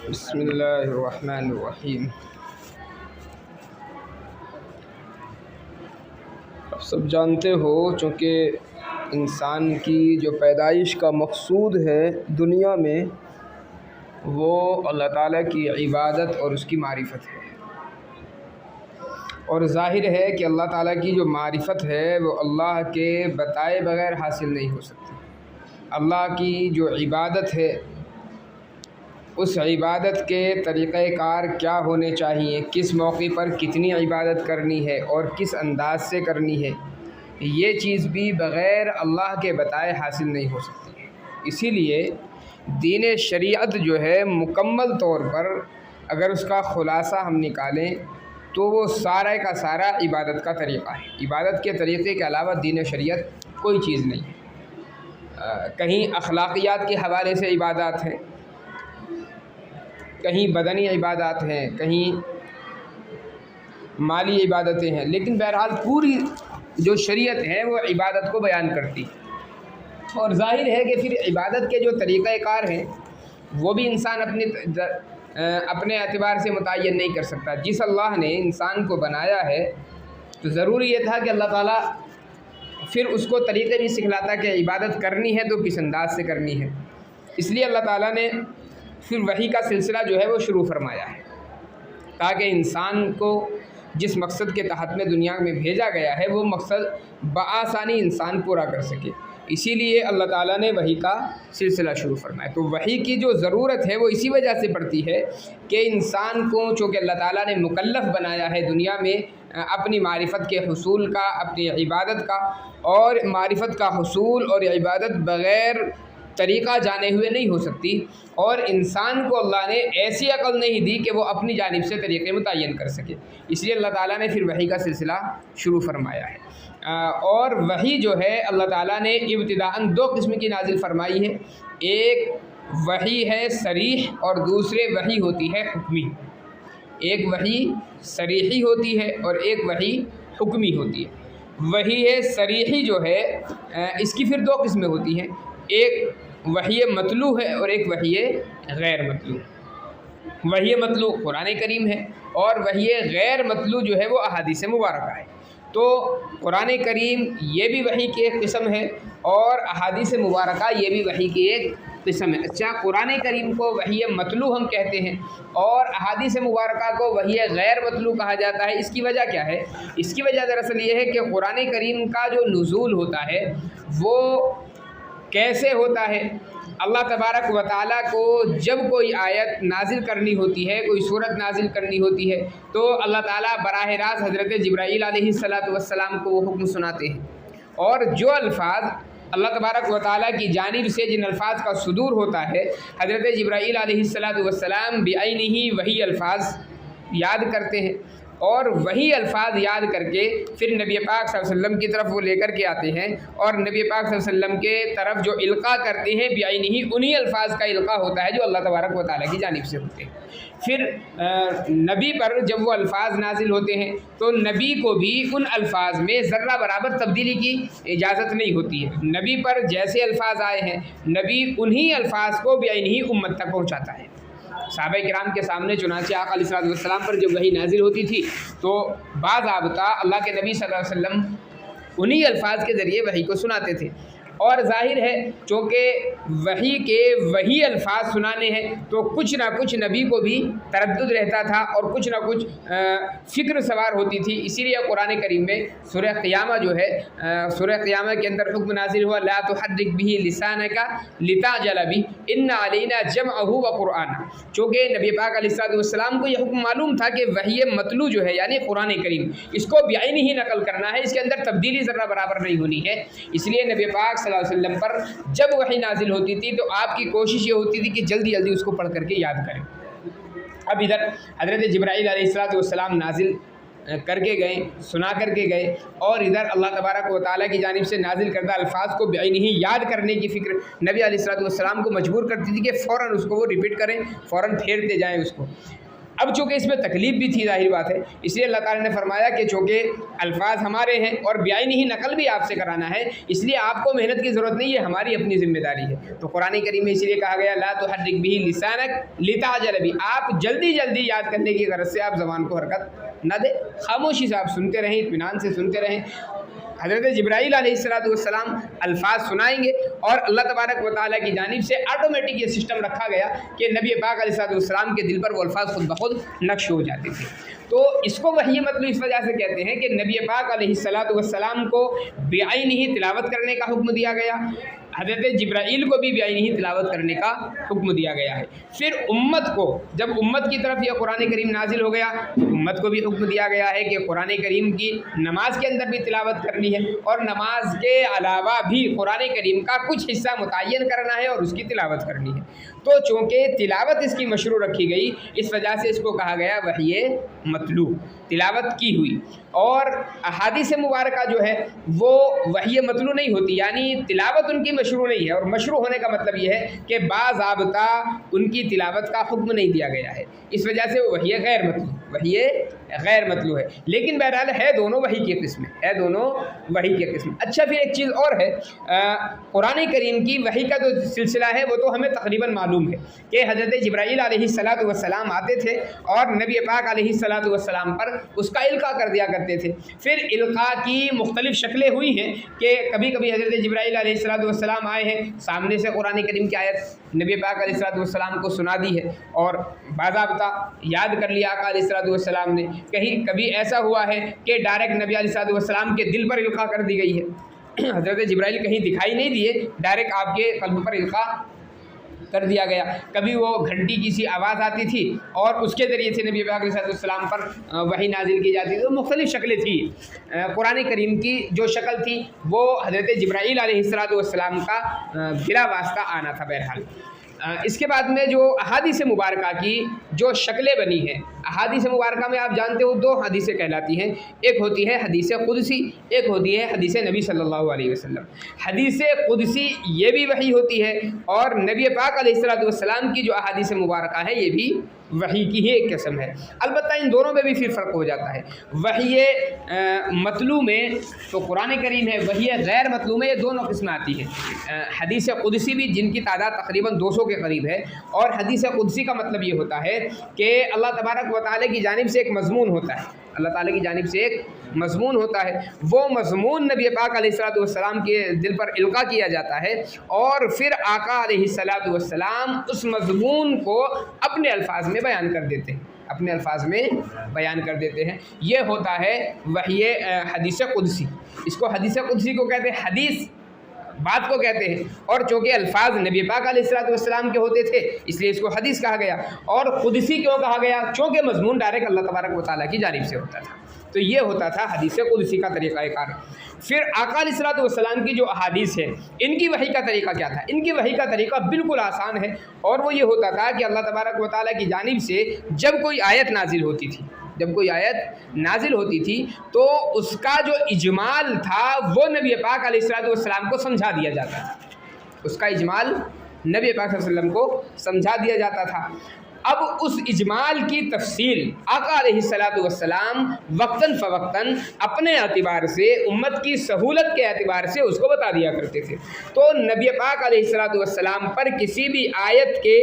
بسم اللہ الرحمن الرحیم۔ آپ سب جانتے ہو چونکہ انسان کی جو پیدائش کا مقصود ہے دنیا میں وہ اللہ تعالیٰ کی عبادت اور اس کی معرفت ہے، اور ظاہر ہے کہ اللہ تعالیٰ کی جو معرفت ہے وہ اللہ کے بتائے بغیر حاصل نہیں ہو سکتی۔ اللہ کی جو عبادت ہے اس عبادت کے طریقہ کار کیا ہونے چاہیے، کس موقع پر کتنی عبادت کرنی ہے اور کس انداز سے کرنی ہے، یہ چیز بھی بغیر اللہ کے بتائے حاصل نہیں ہو سکتی۔ اسی لیے دین شریعت جو ہے مکمل طور پر اگر اس کا خلاصہ ہم نکالیں تو وہ سارا کا سارا عبادت کا طریقہ ہے۔ عبادت کے طریقے کے علاوہ دین شریعت کوئی چیز نہیں ہے۔ کہیں اخلاقیات کے حوالے سے عبادات ہیں، کہیں بدنی عبادات ہیں، کہیں مالی عبادتیں ہیں، لیکن بہرحال پوری جو شریعت ہے وہ عبادت کو بیان کرتی ہے۔ اور ظاہر ہے کہ پھر عبادت کے جو طریقہ کار ہیں وہ بھی انسان اپنے اعتبار سے متعین نہیں کر سکتا۔ جس اللہ نے انسان کو بنایا ہے تو ضروری یہ تھا کہ اللہ تعالیٰ پھر اس کو طریقے بھی سکھلاتا کہ عبادت کرنی ہے تو کس انداز سے کرنی ہے۔ اس لیے اللہ تعالیٰ نے پھر وحی کا سلسلہ جو ہے وہ شروع فرمایا ہے تاکہ انسان کو جس مقصد کے تحت میں دنیا میں بھیجا گیا ہے وہ مقصد بآسانی انسان پورا کر سکے۔ اسی لیے اللہ تعالیٰ نے وحی کا سلسلہ شروع فرمایا۔ تو وحی کی جو ضرورت ہے وہ اسی وجہ سے پڑتی ہے کہ انسان کو چونکہ اللہ تعالیٰ نے مکلف بنایا ہے دنیا میں اپنی معرفت کے حصول کا، اپنی عبادت کا، اور معرفت کا حصول اور عبادت بغیر طریقہ جانے ہوئے نہیں ہو سکتی، اور انسان کو اللہ نے ایسی عقل نہیں دی کہ وہ اپنی جانب سے طریقے متعین کر سکے۔ اس لیے اللہ تعالیٰ نے پھر وحی کا سلسلہ شروع فرمایا ہے۔ اور وحی جو ہے اللہ تعالیٰ نے ابتداءً دو قسم کی نازل فرمائی ہے، ایک وحی ہے صریح اور دوسرے وحی ہوتی ہے حکمی۔ ایک وحی صریحی ہوتی ہے اور ایک وحی حکمی ہوتی ہے۔ وحی ہے صریحی جو ہے اس کی پھر دو قسمیں ہوتی ہیں، ایک وحی مطلوع ہے اور ایک وحی غیر مطلوع۔ وحی مطلوع قرآن کریم ہے اور وحی غیر مطلوع جو ہے وہ احادیث مبارکہ ہے۔ تو قرآن کریم یہ بھی وحی کی ایک قسم ہے اور احادیث مبارکہ یہ بھی وحی کی ایک قسم ہے۔ اچھا، قرآن کریم کو وحی مطلوع ہم کہتے ہیں اور احادیث مبارکہ کو وحی غیر مطلوع کہا جاتا ہے۔ اس کی وجہ کیا ہے؟ اس کی وجہ دراصل یہ ہے کہ قرآن کریم کا جو نزول ہوتا ہے وہ کیسے ہوتا ہے؟ اللہ تبارک و تعالیٰ کو جب کوئی آیت نازل کرنی ہوتی ہے، کوئی صورت نازل کرنی ہوتی ہے تو اللہ تعالیٰ براہ راست حضرت جبرائیل علیہ السلام کو وہ حکم سناتے ہیں، اور جو الفاظ اللہ تبارک و تعالیٰ کی جانب سے جن الفاظ کا صدور ہوتا ہے حضرت جبرائیل علیہ السلام بعینہ وہی الفاظ یاد کرتے ہیں، اور وہی الفاظ یاد کر کے پھر نبی پاک صلی اللہ علیہ وسلم کی طرف وہ لے کر کے آتے ہیں، اور نبی پاک صلی اللہ علیہ وسلم کے طرف جو القاء کرتے ہیں بعینہ انہی الفاظ کا القاء ہوتا ہے جو اللہ تبارک و تعالیٰ کی جانب سے ہوتے ہیں۔ پھر نبی پر جب وہ الفاظ نازل ہوتے ہیں تو نبی کو بھی ان الفاظ میں ذرہ برابر تبدیلی کی اجازت نہیں ہوتی ہے۔ نبی پر جیسے الفاظ آئے ہیں نبی انہی الفاظ کو بعینہ امت تک پہنچاتا ہے۔ صحابہ کرام کے سامنے چنانچہ آقا علیہ السلام پر جب وحی نازل ہوتی تھی تو بعض ضابطہ اللہ کے نبی صلی اللہ علیہ وسلم انہی الفاظ کے ذریعے وحی کو سناتے تھے، اور ظاہر ہے چونکہ وحی کے وہی الفاظ سنانے ہیں تو کچھ نہ کچھ نبی کو بھی تردد رہتا تھا اور کچھ نہ کچھ فکر سوار ہوتی تھی۔ اسی لیے قرآن کریم میں سورہ قیامہ جو ہے، سورہ قیامہ کے اندر حکم نازل ہوا لا تحرک به لسانک لتعجل به ان علینا جمعہ وقرآنہ۔ چونکہ نبی پاک علیہ السلام کو یہ حکم معلوم تھا کہ وحی مطلوع جو ہے یعنی قرآن کریم اس کو بعینہ ہی نقل کرنا ہے، اس کے اندر تبدیلی ذرہ برابر نہیں ہونی ہے۔ اس لیے نبی پاک صلی اللہ علیہ وسلم پر جب وحی نازل ہوتی تھی تو آپ کی کوشش یہ ہوتی تھی کہ جلدی جلدی اس کو پڑھ کر کے یاد کریں۔ اب ادھر حضرت جبرائیل علیہ السلام نازل کر کے گئے، سنا کر کے گئے، اور ادھر اللہ تبارک و تعالیٰ کی جانب سے نازل کردہ الفاظ کو بعینہ یاد کرنے کی فکر نبی علیہ السلام کو مجبور کرتی تھی کہ فوراً اس کو وہ ریپیٹ کریں، فوراً پھیرتے جائیں اس کو۔ اب چونکہ اس میں تکلیف بھی تھی ظاہر بات ہے، اس لیے اللہ تعالیٰ نے فرمایا کہ چونکہ الفاظ ہمارے ہیں اور بیانی ہی نقل بھی آپ سے کرانا ہے، اس لیے آپ کو محنت کی ضرورت نہیں ہے، ہماری اپنی ذمہ داری ہے۔ تو قرآن کریم میں اس لیے کہا گیا لا تحرک بہ لسانک لتعجل بہ، آپ جلدی جلدی یاد کرنے کی غرض سے آپ زبان کو حرکت نہ دیں، خاموشی سے آپ سنتے رہیں، اطمینان سے سنتے رہیں۔ حضرت جبرائیل علیہ السلام الفاظ سنائیں گے اور اللہ تبارک و تعالیٰ کی جانب سے آٹومیٹک یہ سسٹم رکھا گیا کہ نبی پاک علیہ السلام کے دل پر وہ الفاظ خود بخود نقش ہو جاتے تھے۔ تو اس کو وحی مطلوب اس وجہ سے کہتے ہیں کہ نبی پاک علیہ السلام کو بعین ہی تلاوت کرنے کا حکم دیا گیا، حضرت جبرائیل کو بھی بعین ہی تلاوت کرنے کا حکم دیا گیا ہے۔ پھر امت کو، جب امت کی طرف یہ قرآن کریم نازل ہو گیا تو امت کو بھی حکم دیا گیا ہے کہ قرآن کریم کی نماز کے اندر بھی تلاوت کرنی ہے اور نماز کے علاوہ بھی قرآن کریم کا کچھ حصہ متعین کرنا ہے اور اس کی تلاوت کرنی ہے۔ تو چونکہ تلاوت اس کی مشروع رکھی گئی، اس وجہ سے اس کو کہا گیا وحی متلو، تلاوت کی ہوئی۔ اور احادیث مبارکہ جو ہے وہ وحی متلو نہیں ہوتی، یعنی تلاوت ان کی مشروع نہیں ہے، اور مشروع ہونے کا مطلب یہ ہے کہ باضابطہ ان کی تلاوت کا حکم نہیں دیا گیا ہے، اس وجہ سے وہ وحی غیر متلو، وحی غیر متلو ہے، لیکن بہرحال ہے دونوں وحی کی قسم، ہے دونوں وحی کی قسم۔ اچھا، پھر ایک چیز اور ہے، قرآن کریم کی وحی کا جو سلسلہ ہے وہ تو ہمیں تقریباً معلوم ہے کہ حضرت جبرائیل علیہ السلام آتے تھے اور نبی پاک علیہ السلام پر اس کا القاء کر دیا کرتے تھے۔ پھر القاء کی مختلف شکلیں ہوئی ہیں کہ کبھی کبھی حضرت جبرائیل علیہ السلام آئے ہیں، سامنے سے قرآن کریم کی آیت نبی پاک علیہ السلام کو سنا دی ہے اور باضابطہ یاد کر لیا آقا علیہ السلام نے۔ کہیں کبھی ایسا ہوا ہے کہ ڈائریکٹ نبی علیہ السلام کے دل پر القاء کر دی گئی ہے، حضرت جبرائیل کہیں دکھائی نہیں دیے، ڈائریکٹ آپ کے قلب پر القاء کر دیا گیا۔ کبھی وہ گھنٹی کی سی آواز آتی تھی اور اس کے ذریعے سے نبی پاک علیہ السلام پر وحی نازل کی جاتی تھی۔ تو مختلف شکلیں تھیں، قرآن کریم کی جو شکل تھی وہ حضرت جبرائیل علیہ السلام کا بلا واسطہ آنا تھا۔ بہرحال اس کے بعد میں جو احادیث مبارکہ کی جو شکلیں بنی ہیں، احادیث مبارکہ میں آپ جانتے ہو دو حدیثیں کہلاتی ہیں، ایک ہوتی ہے حدیث قدسی، ایک ہوتی ہے حدیث نبی صلی اللہ علیہ وسلم۔ حدیث قدسی یہ بھی وحی ہوتی ہے اور نبی پاک علیہ السلام کی جو احادیث مبارکہ ہے یہ بھی وحی کی ہی ایک قسم ہے۔ البتہ ان دونوں میں بھی پھر فرق ہو جاتا ہے۔ وحی مطلوع میں تو قرآن کریم ہے، وحی غیر مطلوع میں یہ دونوں قسمیں آتی ہیں۔ حدیث قدسی بھی جن کی تعداد تقریباً 200 کے قریب ہے، اور حدیث قدسی کا مطلب یہ ہوتا ہے کہ اللہ تبارک و تعالیٰ کی جانب سے ایک مضمون ہوتا ہے، اللہ تعالیٰ کی جانب سے ایک مضمون ہوتا ہے، وہ مضمون نبی پاک علیہ السلام کے دل پر القاء کیا جاتا ہے اور پھر آقا علیہ السلام اس مضمون کو اپنے الفاظ میں بیان کر دیتے ہیں، اپنے الفاظ میں بیان کر دیتے ہیں۔ یہ ہوتا ہے وحی حدیث قدسی۔ اس کو حدیث قدسی کو کہتے ہیں، حدیث بات کو کہتے ہیں، اور چونکہ الفاظ نبی پاک علیہ السلام کے ہوتے تھے اس لیے اس کو حدیث کہا گیا۔ اور قدسی کیوں کہا گیا؟ چونکہ مضمون ڈائریکٹ اللہ تبارک و تعالیٰ کی جانب سے ہوتا تھا۔ تو یہ ہوتا تھا حدیث قدسی کا طریقہ کار۔ پھر آقا علیہ السلام کی جو احادیث ہیں ان کی وحی کا طریقہ کیا تھا؟ ان کی وحی کا طریقہ بالکل آسان ہے، اور وہ یہ ہوتا تھا کہ اللہ تبارک و تعالیٰ کی جانب سے جب کوئی آیت نازل ہوتی تھی، جب کوئی آیت نازل ہوتی تھی تو اس کا جو اجمال تھا وہ نبی پاک علیہ السلام کو سمجھا دیا جاتا تھا، اس کا اجمال نبی پاک صلی اللہ علیہ وسلم کو سمجھا دیا جاتا تھا۔ اب اس اجمال کی تفصیل آقا علیہ السلام وقتاً فوقتاً اپنے اعتبار سے، امت کی سہولت کے اعتبار سے اس کو بتا دیا کرتے تھے۔ تو نبی پاک علیہ السلام پر کسی بھی آیت کے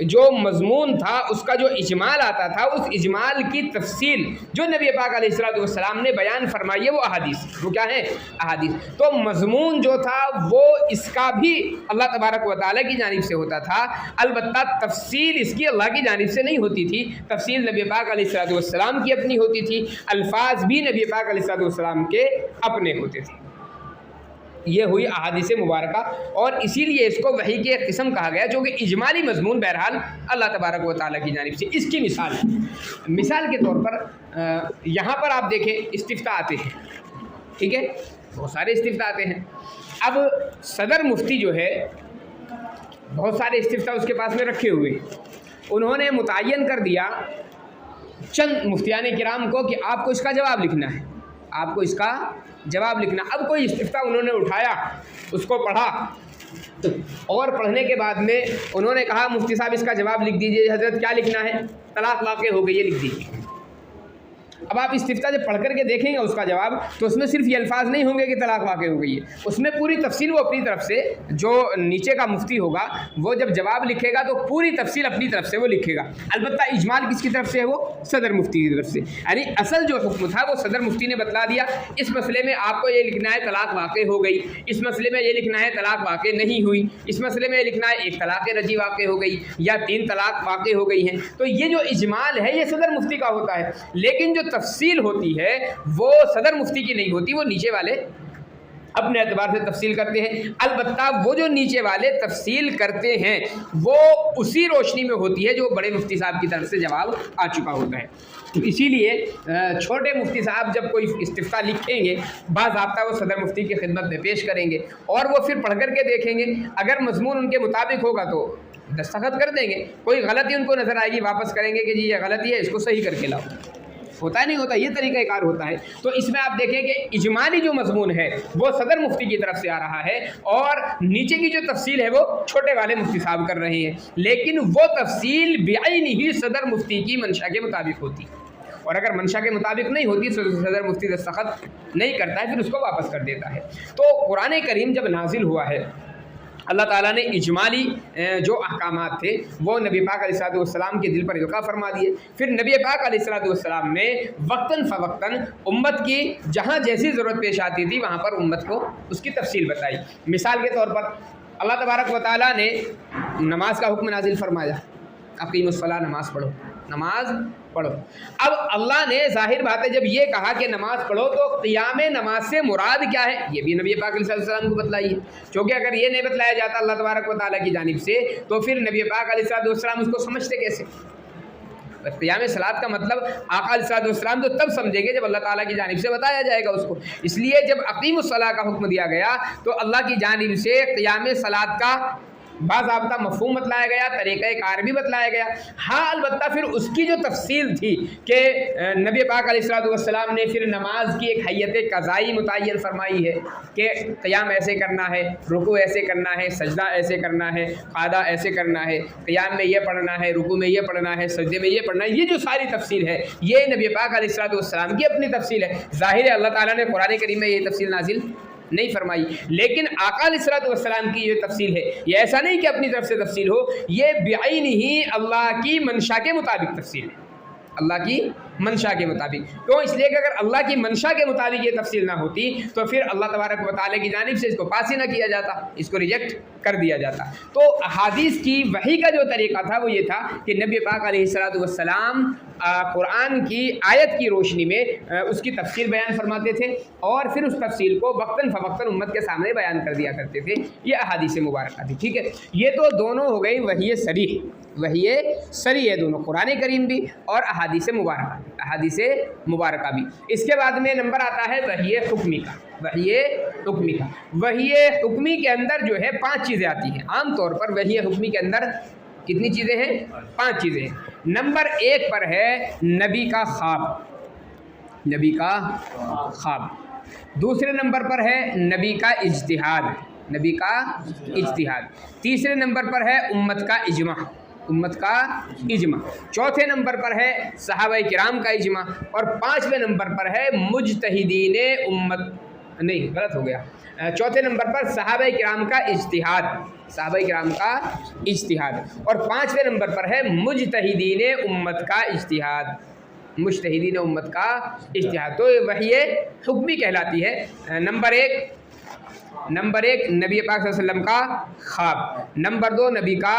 جو مضمون تھا اس کا جو اجمال آتا تھا، اس اجمال کی تفصیل جو نبی پاک علیہ السلام نے بیان فرمائی ہے وہ احادیث، وہ کیا ہے؟ احادیث۔ تو مضمون جو تھا وہ اس کا بھی اللہ تبارک و تعالیٰ کی جانب سے ہوتا تھا، البتہ تفصیل اس کی اللہ کی جانب سے نہیں ہوتی تھی، تفصیل نبی پاک علیہ السلام کی اپنی ہوتی تھی، الفاظ بھی نبی پاک علیہ السلام کے اپنے ہوتے تھے۔ یہ ہوئی احادیث مبارکہ، اور اسی لیے اس کو وحی کی ایک قسم کہا گیا جو کہ اجمالی مضمون بہرحال اللہ تبارک و تعالیٰ کی جانب سے۔ اس کی مثال کے طور پر یہاں پر آپ دیکھیں استفتاء آتے ہیں، ٹھیک ہے، بہت سارے استفتاء آتے ہیں۔ اب صدر مفتی جو ہے بہت سارے استفتاء اس کے پاس میں رکھے ہوئے، انہوں نے متعین کر دیا چند مفتیان کرام کو کہ آپ کو اس کا جواب لکھنا ہے، آپ کو اس کا جواب لکھنا۔ اب کوئی استفتاء انہوں نے اٹھایا، اس کو پڑھا، اور پڑھنے کے بعد میں انہوں نے کہا مفتی صاحب اس کا جواب لکھ دیجیے حضرت، کیا لکھنا ہے؟ طلاق واقع ہو گئی ہے لکھ دیجیے۔ اب آپ استفتاء جب پڑھ کر کے دیکھیں گے اس کا جواب، تو اس میں صرف یہ الفاظ نہیں ہوں گے کہ طلاق واقع ہو گئی ہے، اس میں پوری تفصیل وہ اپنی طرف سے، جو نیچے کا مفتی ہوگا وہ جب جواب لکھے گا تو پوری تفصیل اپنی طرف سے وہ لکھے گا۔ البتہ اجمال کس کی طرف سے ہے؟ وہ صدر مفتی کی طرف سے، یعنی اصل جو حکم تھا وہ صدر مفتی نے بتلا دیا، اس مسئلے میں آپ کو یہ لکھنا ہے طلاق واقع ہو گئی، اس مسئلے میں یہ لکھنا ہے طلاق واقع نہیں ہوئی، اس مسئلے میں یہ لکھنا ہے ایک طلاق رجعی واقع ہو گئی یا 3 طلاق واقع ہو گئی ہیں۔ تو یہ جو اجمال ہے یہ صدر مفتی کا ہوتا ہے، لیکن جو تفصیل ہوتی ہے وہ صدر مفتی کی نہیں ہوتی، وہ نیچے والے اپنے اعتبار سے تفصیل کرتے ہیں۔ البتہ وہ جو نیچے والے تفصیل کرتے ہیں وہ اسی روشنی میں ہوتی ہے جو بڑے مفتی صاحب کی طرف سے جواب آ چکا ہوتا ہے۔ اسی لیے چھوٹے مفتی صاحب جب کوئی استفتاء لکھیں گے باضابطہ وہ صدر مفتی کی خدمت میں پیش کریں گے، اور وہ پھر پڑھ کر کے دیکھیں گے، اگر مضمون ان کے مطابق ہوگا تو دستخط کر دیں گے، کوئی غلطی ان کو نظر آئے گی واپس کریں گے کہ جی یہ غلطی ہے، اس کو صحیح کر کے لاؤ۔ ہوتا ہے نہیں ہوتا، یہ طریقہ کار ہوتا ہے۔ تو اس میں آپ دیکھیں کہ اجمالی جو مضمون ہے وہ صدر مفتی کی طرف سے آ رہا ہے، اور نیچے کی جو تفصیل ہے وہ چھوٹے والے مفتی صاحب کر رہے ہیں، لیکن وہ تفصیل بعین ہی صدر مفتی کی منشا کے مطابق ہوتی، اور اگر منشا کے مطابق نہیں ہوتی تو صدر مفتی دستخط نہیں کرتا ہے، پھر اس کو واپس کر دیتا ہے۔ تو قرآن کریم جب نازل ہوا ہے، اللہ تعالیٰ نے اجمالی جو احکامات تھے وہ نبی پاک علیہ الصلوۃ والسلام کے دل پر القاء فرما دیے، پھر نبی پاک علیہ الصلوۃ والسلام نے وقتاً فوقتاً امت کی جہاں جیسی ضرورت پیش آتی تھی وہاں پر امت کو اس کی تفصیل بتائی۔ مثال کے طور پر اللہ تبارک و تعالیٰ نے نماز کا حکم نازل فرمایا، اقیموا الصلاۃ، نماز پڑھو، نماز پڑھو۔ اب اللہ نے ظاہر بات ہے جب یہ کہا کہ نماز پڑھو تو قیام نماز سے مراد کیا ہے یہ بھی نبی پاک علیہ السلام کو بتلائی ہے، کیونکہ اگر یہ نہیں بتلایا جاتا اللہ تبارک و تعالیٰ کی جانب سے تو پھر نبی پاک علیہ السلام اس کو سمجھتے کیسے؟ قیام صلاۃ کا مطلب آقا علیہ السلام تو تب سمجھیں گے جب اللہ تعالیٰ کی جانب سے بتایا جائے گا اس کو۔ اس لیے جب اقیم الصلاۃ کا حکم دیا گیا تو اللہ کی جانب سے قیام صلاۃ کا باضابطہ مفہوم بتلایا گیا، طریقہ کار بھی بتلایا گیا۔ ہاں البتہ پھر اس کی جو تفصیل تھی کہ نبی پاک علیہ السلام نے پھر نماز کی ایک حیت قضائی متعین فرمائی ہے کہ قیام ایسے کرنا ہے، رکوع ایسے کرنا ہے، سجدہ ایسے کرنا ہے، قعدہ ایسے کرنا ہے، قیام میں یہ پڑھنا ہے، رکوع میں یہ پڑھنا ہے، سجدے میں یہ پڑھنا ہے، یہ جو ساری تفصیل ہے یہ نبی پاک علیہ السلام کی اپنی تفصیل ہے۔ ظاہر ہے اللہ تعالیٰ نے قرآن کریم میں یہ تفصیل نازل نہیں فرمائی، لیکن آقا علیہ السلام کی یہ تفصیل ہے، یہ ایسا نہیں کہ اپنی طرف سے تفصیل ہو، یہ بعین ہی اللہ کی منشا کے مطابق تفصیل ہے، اللہ کی منشا کے مطابق۔ کیوں؟ اس لیے کہ اگر اللہ کی منشا کے مطابق یہ تفصیل نہ ہوتی تو پھر اللہ تبارک و تعالیٰ کی جانب سے اس کو پاس ہی نہ کیا جاتا، اس کو ریجیکٹ کر دیا جاتا۔ تو احادیث کی وحی کا جو طریقہ تھا وہ یہ تھا کہ نبی پاک علیہ السلام قرآن کی آیت کی روشنی میں اس کی تفصیل بیان فرماتے تھے، اور پھر اس تفصیل کو وقتاً فوقتاً امت کے سامنے بیان کر دیا کرتے تھے۔ یہ احادیث مبارکہ تھی، ٹھیک ہے۔ یہ تو دونوں ہو گئی وحی صریح، وحی صریح ہے دونوں، قرآن کریم بھی اور احادیث مبارکہ، احادیث مبارکہ بھی۔ اس کے بعد میں نمبر آتا ہے وحی حکمی کا، وحی حکمی کا۔ وحی حکمی کے اندر جو ہے 5 چیزیں آتی ہیں۔ عام طور پر وحی حکمی کے اندر کتنی چیزیں ہیں؟ 5 چیزیں ہیں۔ نمبر 1 پر ہے نبی کا خواب، نبی کا خواب۔ دوسرے نمبر پر ہے نبی کا اجتہاد، نبی کا اجتہاد۔ تیسرے نمبر پر ہے امت کا اجماع، امت کا اجماع۔ چوتھے نمبر پر ہے صحابہ کرام کا اجماع، اور 5ویں نمبر پر ہے مجتہدین امت، نہیں غلط ہو گیا، چوتھے نمبر پر صحابہ کرام کا اجتہاد، صحابہ کرام کا اجتہاد، اور 5ویں نمبر پر ہے مجتہدین امت کا اجتہاد، مجتہدین امت کا اجتہاد۔ تو وحی حکمی کہلاتی ہے۔ نمبر ایک نبی پاک صلی اللہ علیہ وسلم کا خواب، نمبر 2 نبی کا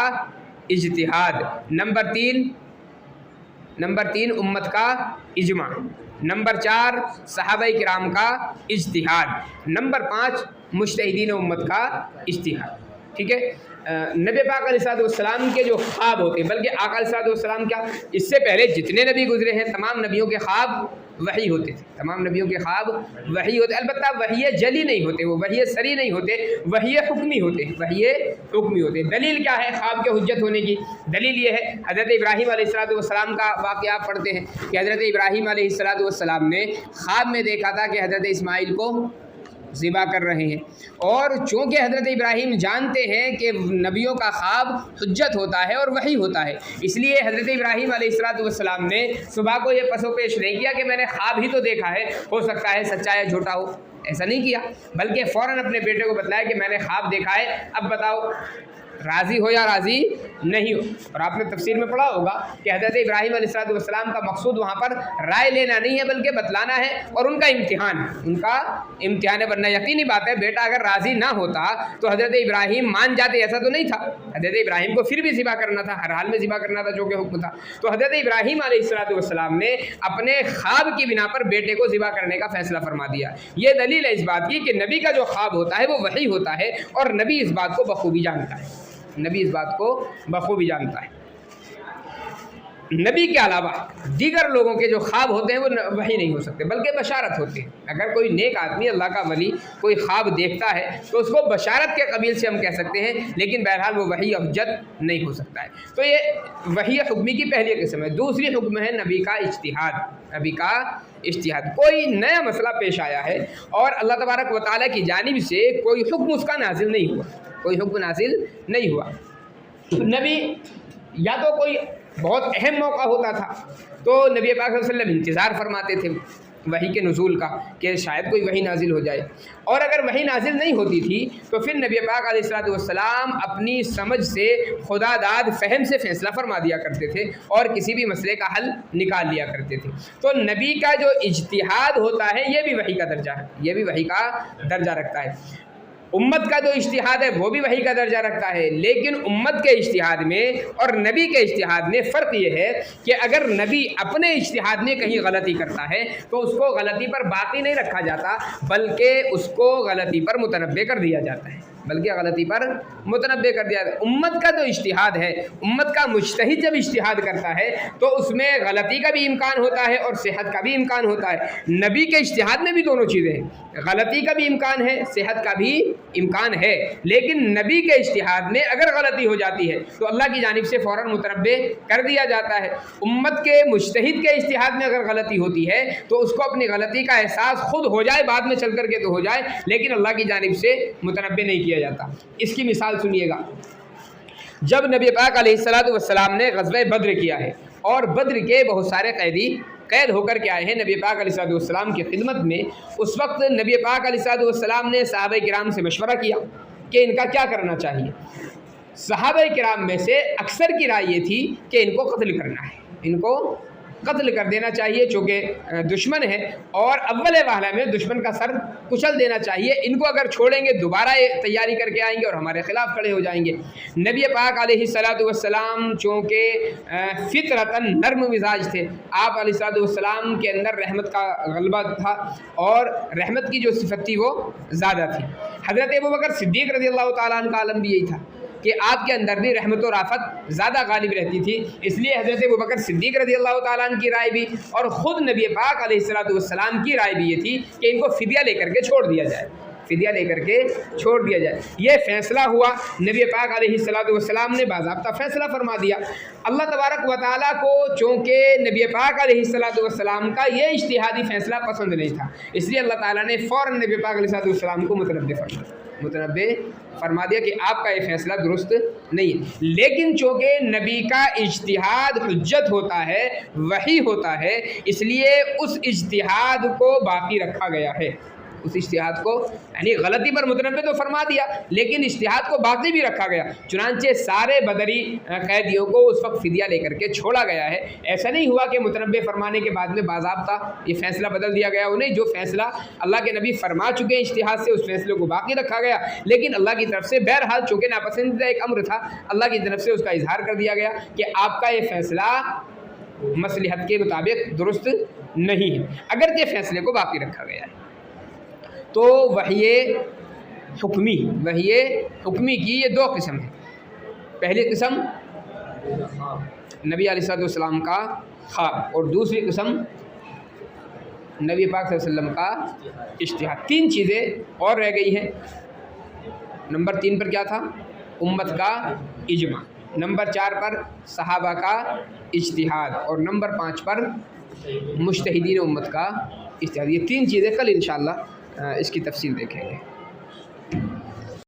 اجتہاد، نمبر 3 امت کا اجماع، نمبر 4 صحابہ کرام کا اجتہاد، نمبر 5 مجتہدین امت کا اجتہاد، ٹھیک ہے۔ نبی پاک علیہ السلام کے جو خواب ہوتے ہیں، بلکہ آقا علیہ السلام کیا اس سے پہلے جتنے نبی گزرے ہیں تمام نبیوں کے خواب وحی ہوتے تھے، تمام نبیوں کے خواب وحی ہوتے، البتہ وحی جلی نہیں ہوتے، وہ وحی سری نہیں ہوتے، وحی حکمی ہوتے، وحی حکمی ہوتے۔ دلیل کیا ہے خواب کے حجت ہونے کی؟ دلیل یہ ہے حضرت ابراہیم علیہ السلام کا واقعہ آپ پڑھتے ہیں کہ حضرت ابراہیم علیہ السلام نے خواب میں دیکھا تھا کہ حضرت اسماعیل کو ذبح کر رہے ہیں۔ اور چونکہ حضرت ابراہیم جانتے ہیں کہ نبیوں کا خواب حجت ہوتا ہے اور وحی ہوتا ہے، اس لیے حضرت ابراہیم علیہ السلام نے صبح کو یہ پس و پیش نہیں کیا کہ میں نے خواب ہی تو دیکھا ہے، ہو سکتا ہے سچا یا جھوٹا ہو، ایسا نہیں کیا، بلکہ فوراً اپنے بیٹے کو بتلایا کہ میں نے خواب دیکھا ہے، اب بتاؤ راضی ہو یا راضی نہیں ہو۔ اور آپ نے تفسیر میں پڑھا ہوگا کہ حضرت ابراہیم علیہ السلام کا مقصود وہاں پر رائے لینا نہیں ہے بلکہ بتلانا ہے، اور ان کا امتحان ہے، ورنہ یقینی بات ہے بیٹا اگر راضی نہ ہوتا تو حضرت ابراہیم مان جاتے، ایسا تو نہیں تھا، حضرت ابراہیم کو پھر بھی ذبح کرنا تھا، ہر حال میں ذبح کرنا تھا جو کہ حکم تھا۔ تو حضرت ابراہیم علیہ السلام نے اپنے خواب کی بنا پر بیٹے کو ذبح کرنے کا فیصلہ فرما دیا۔ یہ دلیل ہے اس بات کی کہ نبی کا جو خواب ہوتا ہے وہ وحی ہوتا ہے، اور نبی اس بات کو بخوبی جانتا ہے، نبی اس بات کو بخوبی جانتا ہے۔ نبی کے علاوہ دیگر لوگوں کے جو خواب ہوتے ہیں وہ وحی نہیں ہو سکتے بلکہ بشارت ہوتے ہیں۔ اگر کوئی نیک آدمی اللہ کا ولی کوئی خواب دیکھتا ہے تو اس کو بشارت کے قبیل سے ہم کہہ سکتے ہیں، لیکن بہرحال وہ وحی حجت نہیں ہو سکتا ہے۔ تو یہ وحی حکمی کی پہلی قسم ہے۔ دوسری حکم ہے نبی کا اجتہاد، نبی کا اجتہاد۔ کوئی نیا مسئلہ پیش آیا ہے اور اللہ تبارک و تعالیٰ کی جانب سے کوئی حکم اس کا نازل نہیں ہوا، کوئی حکم نازل نہیں ہوا، نبی یا تو کوئی بہت اہم موقع ہوتا تھا تو نبی پاک صلی اللہ علیہ وسلم انتظار فرماتے تھے وحی کے نزول کا کہ شاید کوئی وحی نازل ہو جائے، اور اگر وحی نازل نہیں ہوتی تھی تو پھر نبی پاک علیہ السلام اپنی سمجھ سے خدا داد فہم سے فیصلہ فرما دیا کرتے تھے اور کسی بھی مسئلے کا حل نکال لیا کرتے تھے۔ تو نبی کا جو اجتہاد ہوتا ہے یہ بھی وحی کا درجہ ہے، یہ بھی وحی کا درجہ رکھتا ہے۔ امت کا جو اجتہاد ہے وہ بھی وحی کا درجہ رکھتا ہے، لیکن امت کے اجتہاد میں اور نبی کے اجتہاد میں فرق یہ ہے کہ اگر نبی اپنے اجتہاد میں کہیں غلطی کرتا ہے تو اس کو غلطی پر باقی نہیں رکھا جاتا بلکہ اس کو غلطی پر متنبع کر دیا جاتا ہے، امت کا جو اجتہاد ہے، امت کا مجتہد جب اجتہاد کرتا ہے تو اس میں غلطی کا بھی امکان ہوتا ہے اور صحت کا بھی امکان ہوتا ہے۔ نبی کے اجتہاد میں بھی دونوں چیزیں ہیں، غلطی کا بھی امکان ہے، صحت کا بھی امکان ہے، لیکن نبی کے اجتہاد میں اگر غلطی ہو جاتی ہے تو اللہ کی جانب سے فوراً متنبع کر دیا جاتا ہے۔ امت کے مجتہد کے اجتہاد میں اگر غلطی ہوتی ہے تو اس کو اپنی غلطی کا احساس خود ہو جائے، بعد میں چل کر کے تو ہو جائے، لیکن اللہ کی جانب سے متنبع نہیں کیا جاتا۔ اس کی مثال سنیے گا، جب نبی پاک علیہ السلام نے غزوہ بدر کیا ہے اور بدر کے بہت سارے قیدی قید ہو کر کے آئے ہیں نبی پاک علیہ السلام کی خدمت میں، اس وقت نبی پاک علیہ السلام نے صحابہ کرام سے مشورہ کیا کہ ان کا کیا کرنا چاہیے۔ صحابہ کرام میں سے اکثر کی رائے یہ تھی کہ ان کو قتل کرنا ہے، ان کو قتل کر دینا چاہیے چونکہ دشمن ہے، اور اول والا میں دشمن کا سر کچل دینا چاہیے، ان کو اگر چھوڑیں گے دوبارہ تیاری کر کے آئیں گے اور ہمارے خلاف کھڑے ہو جائیں گے۔ نبی پاک علیہ السلام چونکہ فطرتاً نرم مزاج تھے، آپ علیہ السلام کے اندر رحمت کا غلبہ تھا اور رحمت کی جو صفت تھی وہ زیادہ تھی۔ حضرت ابوبکر صدیق رضی اللہ تعالیٰ عنہ کا عالم بھی یہی تھا کہ آپ کے اندر بھی رحمت و رافت زیادہ غالب رہتی تھی، اس لیے حضرت ابوبکر صدیق رضی اللہ تعالیٰ عنہ کی رائے بھی اور خود نبی پاک علیہ السلام کی رائے بھی یہ تھی کہ ان کو فدیہ لے کر کے چھوڑ دیا جائے، فدیہ لے کر کے چھوڑ دیا جائے۔ یہ فیصلہ ہوا، نبی پاک علیہ السلام نے باضابطہ فیصلہ فرما دیا۔ اللہ تبارک و تعالیٰ کو چونکہ نبی پاک علیہ السلام کا یہ اجتہادی فیصلہ پسند نہیں تھا، اس لیے اللہ تعالیٰ نے فوراً نبی پاک علیہ السلام کو متنبع فرما دیا کہ آپ کا یہ فیصلہ درست نہیں ہے۔ لیکن چونکہ نبی کا اجتہاد حجت ہوتا ہے، وحی ہوتا ہے، اس لیے اس اجتہاد کو باقی رکھا گیا ہے، اس اجتہاد کو یعنی غلطی پر متنبع تو فرما دیا لیکن اجتہاد کو باقی بھی رکھا گیا۔ چنانچہ سارے بدری قیدیوں کو اس وقت فدیہ لے کر کے چھوڑا گیا ہے۔ ایسا نہیں ہوا کہ متنبع فرمانے کے بعد میں باضابطہ یہ فیصلہ بدل دیا گیا، انہیں جو فیصلہ اللہ کے نبی فرما چکے ہیں اجتہاد سے اس فیصلے کو باقی رکھا گیا، لیکن اللہ کی طرف سے بہرحال چونکہ ناپسندیدہ ایک امر تھا، اللہ کی طرف سے اس کا اظہار کر دیا گیا کہ آپ کا یہ فیصلہ مصلحت کے مطابق درست نہیں ہے، اگرچہ فیصلے کو باقی رکھا گیا ہے۔ تو وحی حکمی کی یہ دو قسم ہیں۔ پہلی قسم نبی علیہ السلام کا خواب اور دوسری قسم نبی پاک صلی اللہ علیہ وسلم کا اجتہاد۔ تین چیزیں اور رہ گئی ہیں۔ نمبر 3 پر کیا تھا؟ امت کا اجماع، نمبر 4 پر صحابہ کا اجتہاد اور نمبر 5 پر مجتہدین امت کا اجتہاد۔ یہ تین چیزیں کل انشاءاللہ اس کی تفصیل دیکھیں گے۔